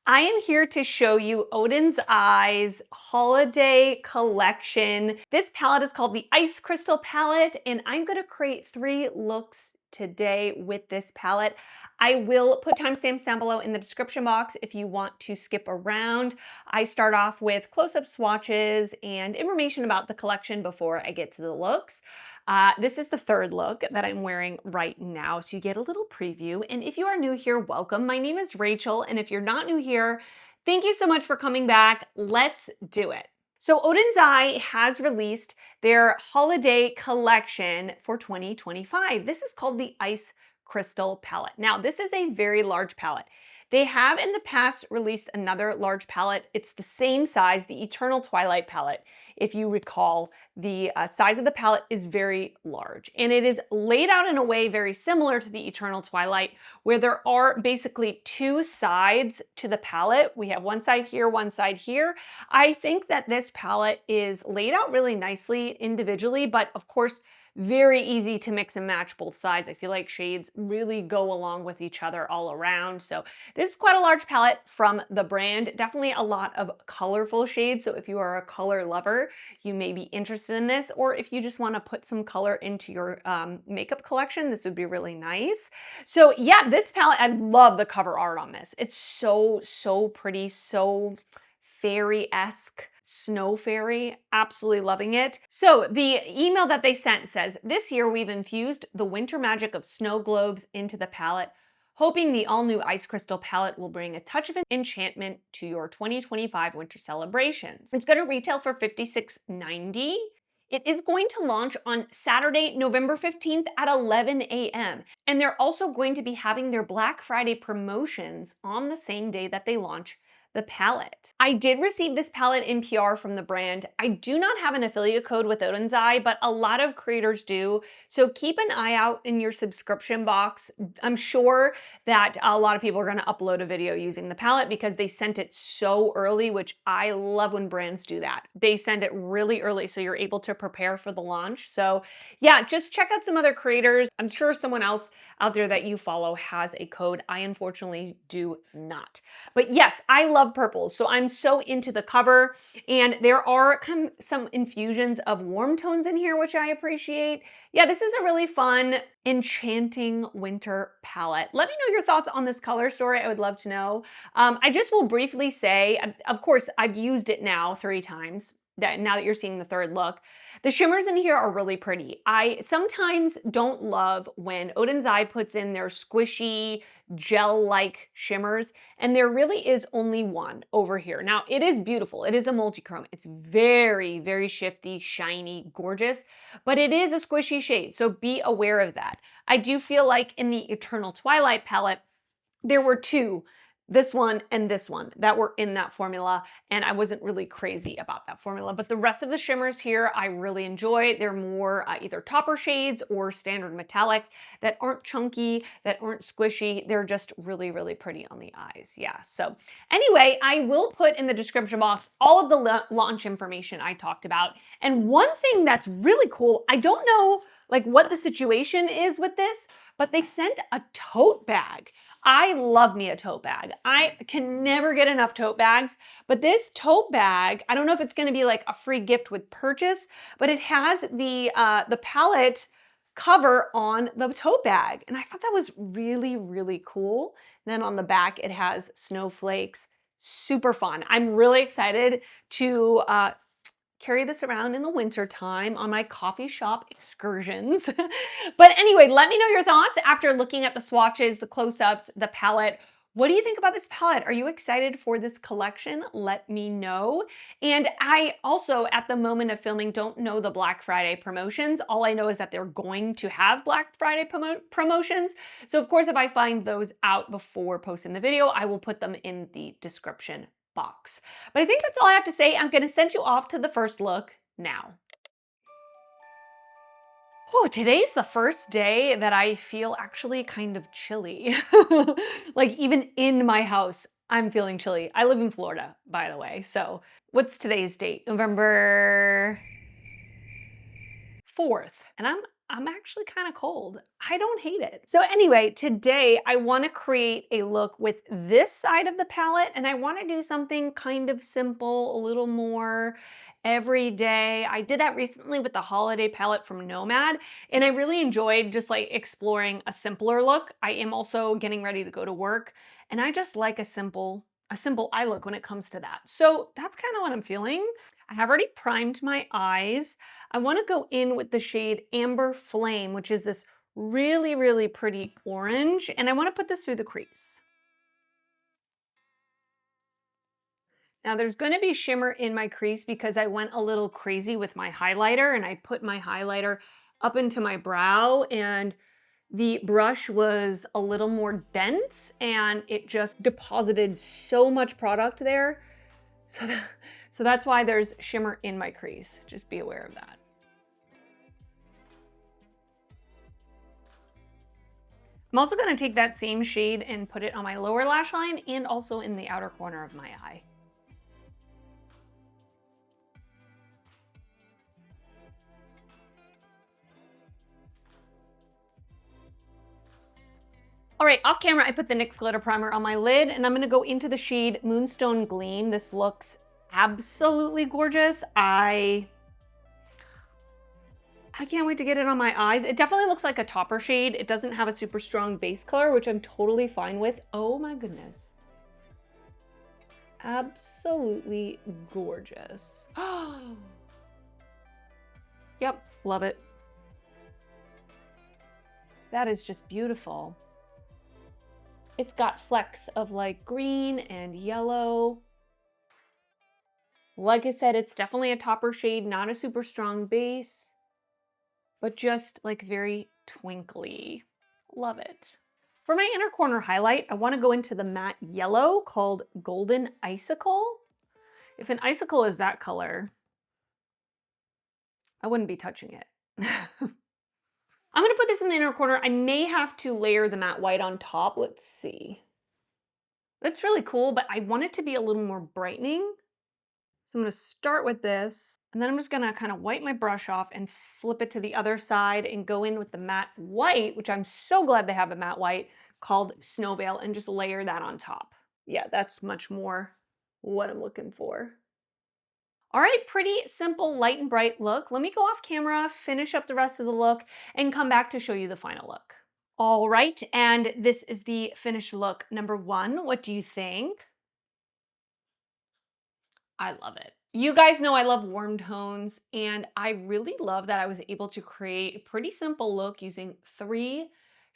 I am here to show you ODEN'S holiday collection. This palette is called the Ice Crystal palette, and I'm gonna create 3 looks today with this palette. I will put timestamps down below in the description box if you want to skip around. I start off with close-up swatches and information about the collection before I get to the looks. This is the 3rd look that I'm wearing right now, so you get a little preview. And if you are new here, welcome. My name is Rachel, and if you're not new here, thank you so much for coming back. Let's do it. So ODEN'S has released their holiday collection for 2025. This is called the Ice Crystal palette. Now, this is a very large palette. They have in the past released another large palette. It's the same size, the Eternal Twilight palette. If you recall, the size of the palette is very large, and it is laid out in a way very similar to the Eternal Twilight, where there are basically 2 sides to the palette. We have one side here, one side here. I think that this palette is laid out really nicely individually, but of course, very easy to mix and match both sides. I feel like shades really go along with each other all around. So this is quite a large palette from the brand. Definitely a lot of colorful shades. So if you are a color lover, you may be interested in this. Or if you just want to put some color into your makeup collection, this would be really nice. So yeah, this palette, I love the cover art on this. It's so pretty, so fairy-esque. Snow fairy, absolutely loving it. So the email that they sent says, this year we've infused the winter magic of snow globes into the palette, hoping the all-new Ice Crystal palette will bring a touch of enchantment to your 2025 winter celebrations. It's going to retail for $56.90. It is going to launch on Saturday, November 15th at 11 a.m. And they're also going to be having their Black Friday promotions on the same day that they launch the palette. I did receive this palette in PR from the brand. I do not have an affiliate code with ODEN'S, but a lot of creators do. So keep an eye out in your subscription box. I'm sure that a lot of people are going to upload a video using the palette because they sent it so early, which I love when brands do that. They send it really early so you're able to prepare for the launch. So yeah, just check out some other creators. I'm sure someone else out there that you follow has a code. I unfortunately do not. But yes, I love purples, so I'm so into the cover, and there are some infusions of warm tones in here, which I appreciate. Yeah, this is a really fun, enchanting winter palette. Let me know your thoughts on this color story. I would love to know. I just will briefly say, of course, I've used it now 3 times. Now that you're seeing the 3rd look. The shimmers in here are really pretty. I sometimes don't love when ODEN'S puts in their squishy, gel-like shimmers, and there really is only one over here. Now, it is beautiful. It is a multi-chrome. It's very, very shifty, shiny, gorgeous, but it is a squishy shade, so be aware of that. I do feel like in the Eternal Twilight palette, there were 2, this one and this one, that were in that formula, and I wasn't really crazy about that formula. But the rest of the shimmers here, I really enjoy. They're more either topper shades or standard metallics that aren't chunky, that aren't squishy. They're just really, really pretty on the eyes. Yeah, so anyway, I will put in the description box all of the launch information I talked about. And one thing that's really cool, I don't know like what the situation is with this, but they sent a tote bag. I love me a tote bag. I can never get enough tote bags, but this tote bag, I don't know if it's gonna be like a free gift with purchase, but it has the palette cover on the tote bag. And I thought that was really, really cool. And then on the back, it has snowflakes, super fun. I'm really excited to carry this around in the winter time on my coffee shop excursions. But anyway, let me know your thoughts after looking at the swatches, the close-ups, the palette. What do you think about this palette? Are you excited for this collection? Let me know. And I also, at the moment of filming, don't know the Black Friday promotions. All I know is that they're going to have Black Friday promotions. So of course, if I find those out before posting the video, I will put them in the description box. But I think that's all I have to say. I'm going to send you off to the first look now. Oh, today's the first day that I feel actually kind of chilly. Like even in my house, I'm feeling chilly. I live in Florida, by the way. So what's today's date? November 4th. And I'm I'm actually kind of cold. I don't hate it. So anyway, today I want to create a look with this side of the palette, and I want to do something kind of simple, a little more everyday. I did that recently with the holiday palette from Nomad, and I really enjoyed just like exploring a simpler look. I am also getting ready to go to work, and I just like a simple eye look when it comes to that. So that's kind of what I'm feeling. I have already primed my eyes. I want to go in with the shade Amber Flame, which is this really, really pretty orange, and I want to put this through the crease. Now there's going to be shimmer in my crease because I went a little crazy with my highlighter, and I put my highlighter up into my brow, and the brush was a little more dense and it just deposited so much product there. So that's why there's shimmer in my crease. Just be aware of that. I'm also going to take that same shade and put it on my lower lash line and also in the outer corner of my eye. All right, off camera, I put the NYX Glitter Primer on my lid, and I'm gonna go into the shade Moonstone Gleam. This looks absolutely gorgeous. I can't wait to get it on my eyes. It definitely looks like a topper shade. It doesn't have a super strong base color, which I'm totally fine with. Oh my goodness. Absolutely gorgeous. Yep, love it. That is just beautiful. It's got flecks of like green and yellow. Like I said, it's definitely a topper shade, not a super strong base, but just like very twinkly. Love it. For my inner corner highlight, I want to go into the matte yellow called Golden Icicle. If an icicle is that color, I wouldn't be touching it. I'm gonna put this in the inner corner. I may have to layer the matte white on top. Let's see. That's really cool, but I want it to be a little more brightening. So I'm gonna start with this, and then I'm just gonna kind of wipe my brush off and flip it to the other side and go in with the matte white, which I'm so glad they have a matte white called Snow Veil, and just layer that on top. Yeah, that's much more what I'm looking for. All right, pretty simple, light and bright look. Let me go off camera, finish up the rest of the look, and come back to show you the final look. All right, and this is the finished look number 1. What do you think? I love it. You guys know I love warm tones, and I really love that I was able to create a pretty simple look using 3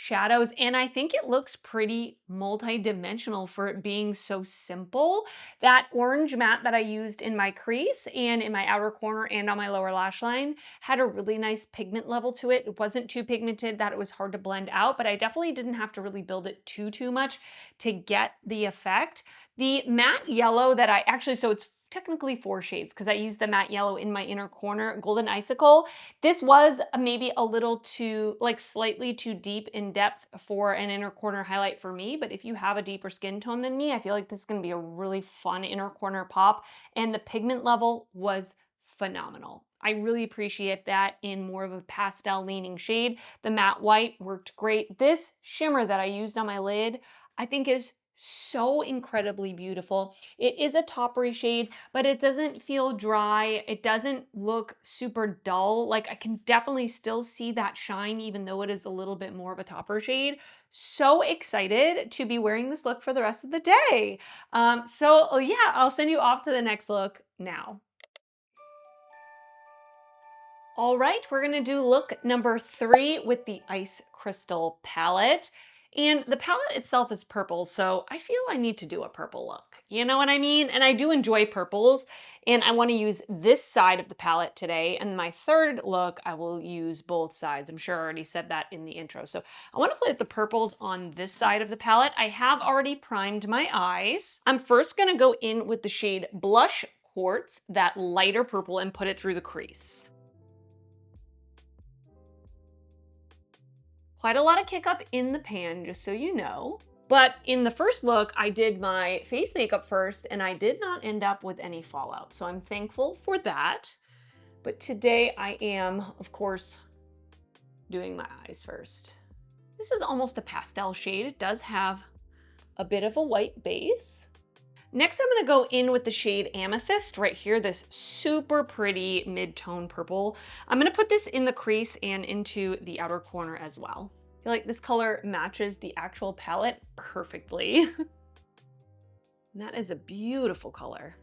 shadows, and I think it looks pretty multi-dimensional for it being so simple. That orange matte that I used in my crease and in my outer corner and on my lower lash line had a really nice pigment level to it. It wasn't too pigmented that it was hard to blend out, but I definitely didn't have to really build it too much to get the effect. The matte yellow that I actually, so it's technically 4 shades because I used the matte yellow in my inner corner, Golden Icicle. This was maybe a little too, like slightly too deep in depth for an inner corner highlight for me, but if you have a deeper skin tone than me, I feel like this is gonna be a really fun inner corner pop, and the pigment level was phenomenal. I really appreciate that in more of a pastel leaning shade. The matte white worked great. This shimmer that I used on my lid, I think is so incredibly beautiful. It is a toppery shade, but it doesn't feel dry. It doesn't look super dull. Like I can definitely still see that shine even though it is a little bit more of a topper shade. So excited to be wearing this look for the rest of the day. So yeah, I'll send you off to the next look now. All right, we're gonna do look number 3 with the Ice Crystal palette. And the palette itself is purple, so I feel I need to do a purple look. You know what I mean? And I do enjoy purples, and I want to use this side of the palette today. And my third look, I will use both sides. I'm sure I already said that in the intro. So I want to put the purples on this side of the palette. I have already primed my eyes. I'm first going to go in with the shade Blush Quartz, that lighter purple, and put it through the crease. Quite a lot of kick up in the pan, just so you know. But in the first look, I did my face makeup first, and I did not end up with any fallout. So I'm thankful for that. But today I am, of course, doing my eyes first. This is almost a pastel shade. It does have a bit of a white base. Next, I'm gonna go in with the shade Amethyst right here, this super pretty mid-tone purple. I'm gonna put this in the crease and into the outer corner as well. I feel like this color matches the actual palette perfectly. And that is a beautiful color.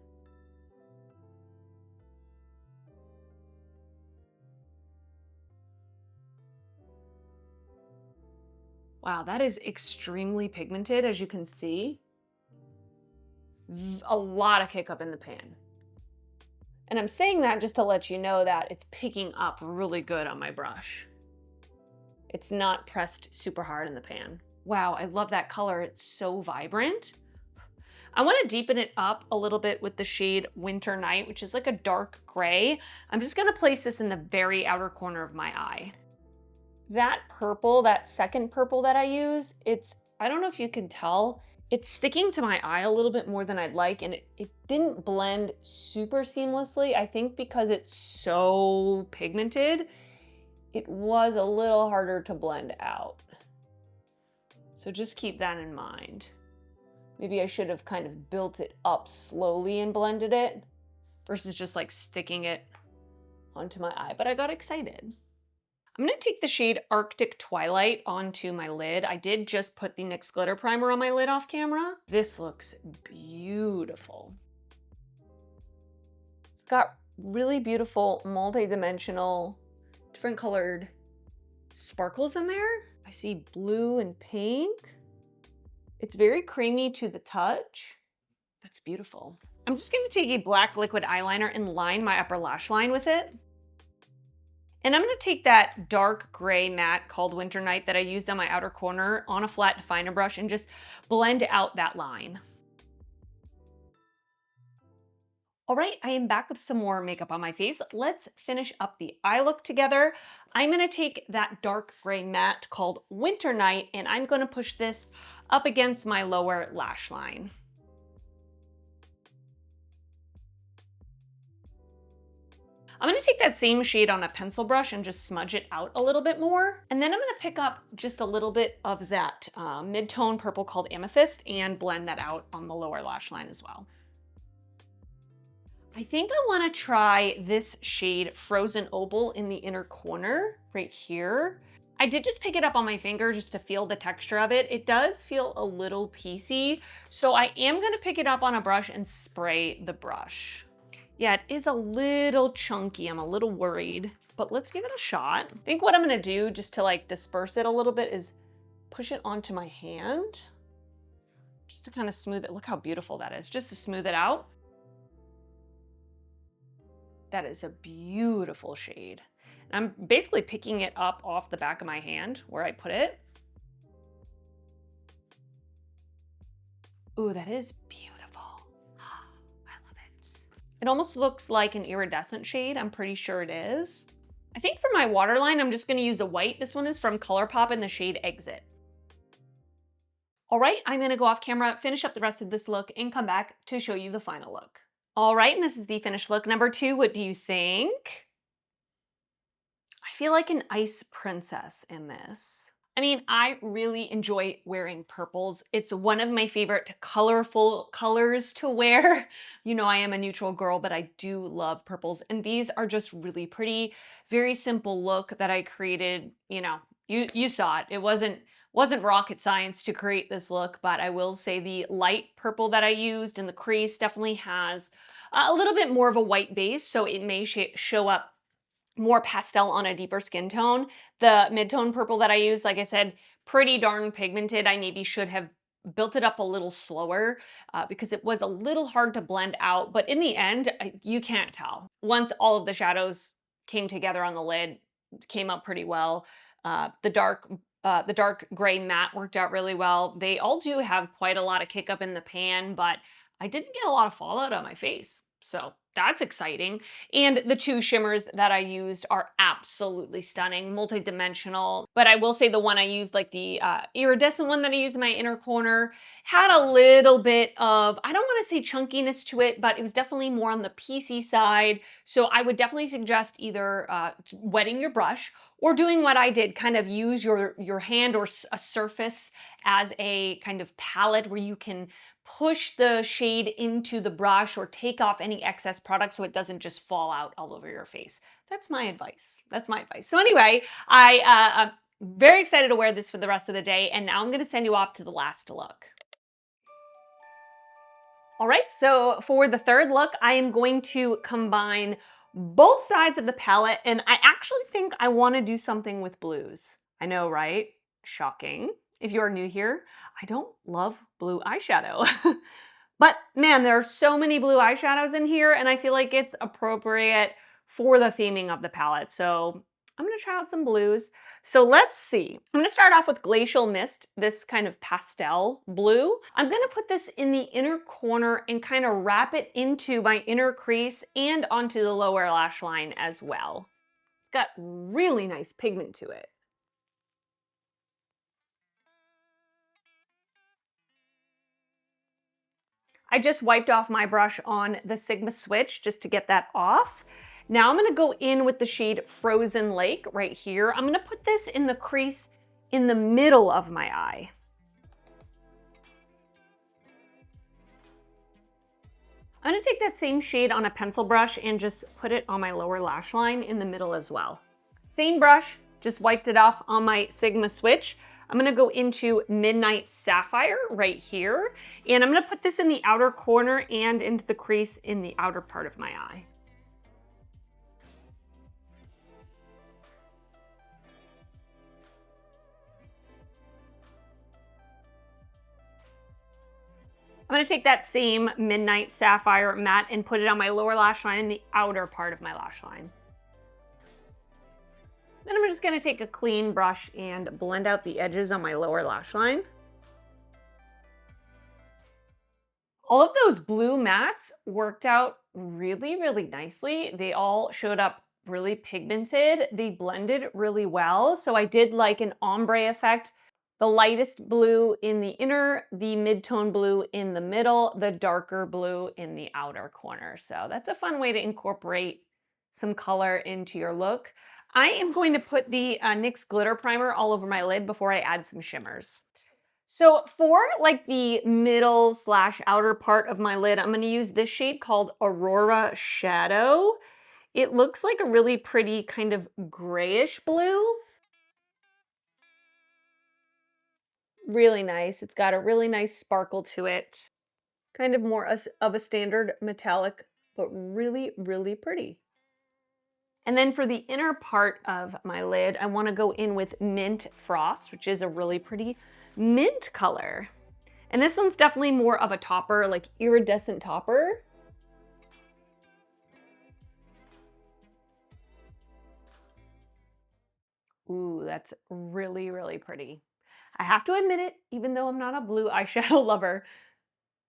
Wow, that is extremely pigmented, as you can see. A lot of kick up in the pan. And I'm saying that just to let you know that it's picking up really good on my brush. It's not pressed super hard in the pan. Wow, I love that color. It's so vibrant. I want to deepen it up a little bit with the shade Winter Night, which is like a dark gray. I'm just going to place this in the very outer corner of my eye. That purple, that second purple that I used, I don't know if you can tell, it's sticking to my eye a little bit more than I'd like, and it didn't blend super seamlessly. I think because it's so pigmented, it was a little harder to blend out. So just keep that in mind. Maybe I should have kind of built it up slowly and blended it versus just like sticking it onto my eye, but I got excited. I'm gonna take the shade Arctic Twilight onto my lid. I did just put the NYX Glitter Primer on my lid off camera. This looks beautiful. It's got really beautiful multi-dimensional, different colored sparkles in there. I see blue and pink. It's very creamy to the touch. That's beautiful. I'm just gonna take a black liquid eyeliner and line my upper lash line with it. And I'm gonna take that dark gray matte called Winter Night that I used on my outer corner on a flat definer brush and just blend out that line. All right, I am back with some more makeup on my face. Let's finish up the eye look together. I'm gonna take that dark gray matte called Winter Night and I'm gonna push this up against my lower lash line. I'm gonna take that same shade on a pencil brush and just smudge it out a little bit more. And then I'm gonna pick up just a little bit of that mid-tone purple called Amethyst and blend that out on the lower lash line as well. I think I wanna try this shade Frozen Opal in the inner corner right here. I did just pick it up on my finger just to feel the texture of it. It does feel a little piecey, so I am gonna pick it up on a brush and spray the brush. Yeah, it is a little chunky. I'm a little worried, but let's give it a shot. I think what I'm gonna do just to like disperse it a little bit is push it onto my hand just to kind of smooth it. Look how beautiful that is, just to smooth it out. That is a beautiful shade. And I'm basically picking it up off the back of my hand where I put it. Ooh, that is beautiful. It almost looks like an iridescent shade. I'm pretty sure it is. I think for my waterline, I'm just gonna use a white. This one is from ColourPop in the shade Exit. All right, I'm gonna go off camera, finish up the rest of this look, and come back to show you the final look. All right, and this is the finished look. Number 2, what do you think? I feel like an ice princess in this. I mean, I really enjoy wearing purples. It's one of my favorite colorful colors to wear. You know, I am a neutral girl, but I do love purples. And these are just really pretty, very simple look that I created. You know, you saw it. It wasn't rocket science to create this look, but I will say the light purple that I used in the crease definitely has a little bit more of a white base, so it may show up more pastel on a deeper skin tone. The mid-tone purple that I used, like I said, pretty darn pigmented. I maybe should have built it up a little slower because it was a little hard to blend out, but in the end, you can't tell. Once all of the shadows came together on the lid, it came up pretty well. The dark gray matte worked out really well. They all do have quite a lot of kick up in the pan, but I didn't get a lot of fallout on my face. So that's exciting. And the 2 shimmers that I used are absolutely stunning, multi-dimensional. But I will say the one I used, like the iridescent one that I used in my inner corner, had a little bit of, I don't want to say chunkiness to it, but it was definitely more on the piecey side. So I would definitely suggest either wetting your brush Or doing what I did, kind of use your hand or a surface as a kind of palette where you can push the shade into the brush or take off any excess product so it doesn't just fall out all over your face. That's my advice. That's my advice. So anyway, I'm very excited to wear this for the rest of the day, and now I'm gonna send you off to the last look. All right, so for the third look, I am going to combine both sides of the palette, and I actually think I want to do something with blues. I know, right? Shocking. If you are new here, I don't love blue eyeshadow. But man, there are so many blue eyeshadows in here, and I feel like it's appropriate for the theming of the palette. So I'm gonna try out some blues. So let's see. I'm gonna start off with Glacial Mist, this kind of pastel blue. I'm gonna put this in the inner corner and kind of wrap it into my inner crease and onto the lower lash line as well. It's got really nice pigment to it. I just wiped off my brush on the Sigma Switch just to get that off. Now I'm gonna go in with the shade Frozen Lake right here. I'm gonna put this in the crease in the middle of my eye. I'm gonna take that same shade on a pencil brush and just put it on my lower lash line in the middle as well. Same brush, just wiped it off on my Sigma Switch. I'm gonna go into Midnight Sapphire right here, and I'm gonna put this in the outer corner and into the crease in the outer part of my eye. I'm gonna take that same Midnight Sapphire matte and put it on my lower lash line in the outer part of my lash line. Then I'm just gonna take a clean brush and blend out the edges on my lower lash line. All of those blue mattes worked out really, really nicely. They all showed up really pigmented. They blended really well. So I did like an ombre effect. The lightest blue in the inner, the mid-tone blue in the middle, the darker blue in the outer corner. So that's a fun way to incorporate some color into your look. I am going to put the NYX Glitter Primer all over my lid before I add some shimmers. So for like the middle slash outer part of my lid, I'm gonna use this shade called Aurora Shadow. It looks like a really pretty kind of grayish blue. Really nice. It's got a really nice sparkle to it. Kind of more of a standard metallic, but really, really pretty. And then for the inner part of my lid, I want to go in with Mint Frost, which is a really pretty mint color. And this one's definitely more of a topper, like iridescent topper. Ooh, that's really, really pretty. I have to admit it, even though I'm not a blue eyeshadow lover,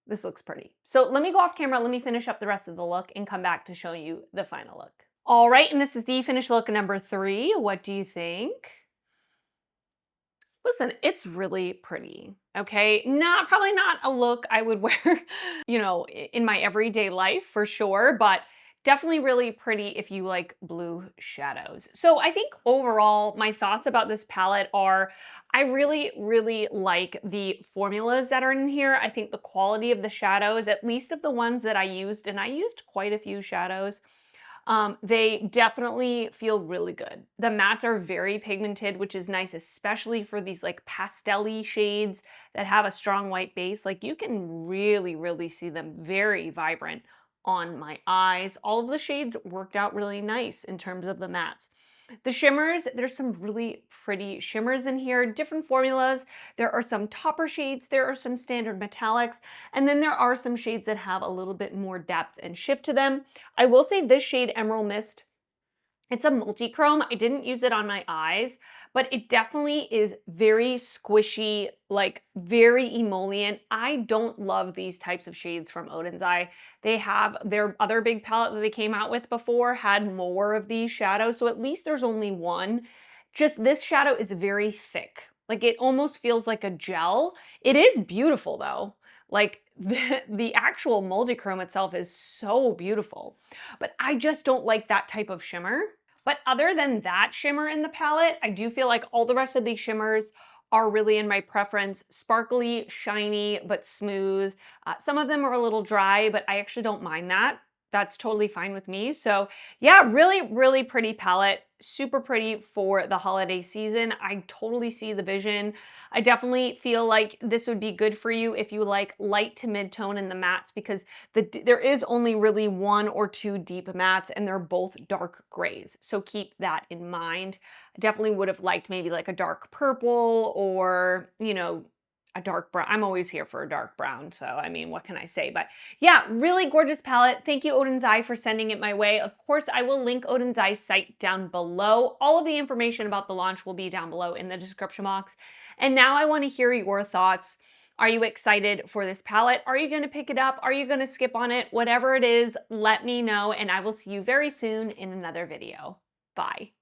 this looks pretty. So let me go off camera, let me finish up the rest of the look and come back to show you the final look. All right, and this is the finished look number 3. What do you think? Listen, it's really pretty, okay? Probably not a look I would wear, you know, in my everyday life for sure, but definitely really pretty if you like blue shadows. So I think overall, my thoughts about this palette are, I really, really like the formulas that are in here. I think the quality of the shadows, at least of the ones that I used, and I used quite a few shadows, they definitely feel really good. The mattes are very pigmented, which is nice, especially for these like pastel-y shades that have a strong white base. Like you can really, really see them very vibrant on my eyes. All of the shades worked out really nice in terms of the mattes. The shimmers, there's some really pretty shimmers in here, different formulas. There are some topper shades, there are some standard metallics, and then there are some shades that have a little bit more depth and shift to them. I will say this shade, Emerald Mist, it's a multi-chrome. I didn't use it on my eyes, but it definitely is very squishy, like very emollient. I don't love these types of shades from ODEN'S. They have their other big palette that they came out with before had more of these shadows, so at least there's only one. Just this shadow is very thick. Like it almost feels like a gel. It is beautiful though. Like the actual multi-chrome itself is so beautiful, but I just don't like that type of shimmer. But other than that shimmer in the palette, I do feel like all the rest of these shimmers are really in my preference. Sparkly, shiny, but smooth. Some of them are a little dry, but I actually don't mind that. That's totally fine with me. So yeah, really, really pretty palette. Super pretty for the holiday season. I totally see the vision. I definitely feel like this would be good for you if you like light to mid-tone in the mattes, because there is only really 1 or 2 deep mattes and they're both dark grays. So keep that in mind. I definitely would have liked maybe like a dark purple or, you know, a dark brown. I'm always here for a dark brown, so I mean, what can I say? But yeah, really gorgeous palette. Thank you, ODEN'S for sending it my way. Of course, I will link ODEN'S site down below. All of the information about the launch will be down below in the description box. And now I want to hear your thoughts. Are you excited for this palette? Are you going to pick it up? Are you going to skip on it? Whatever it is, let me know, and I will see you very soon in another video. Bye.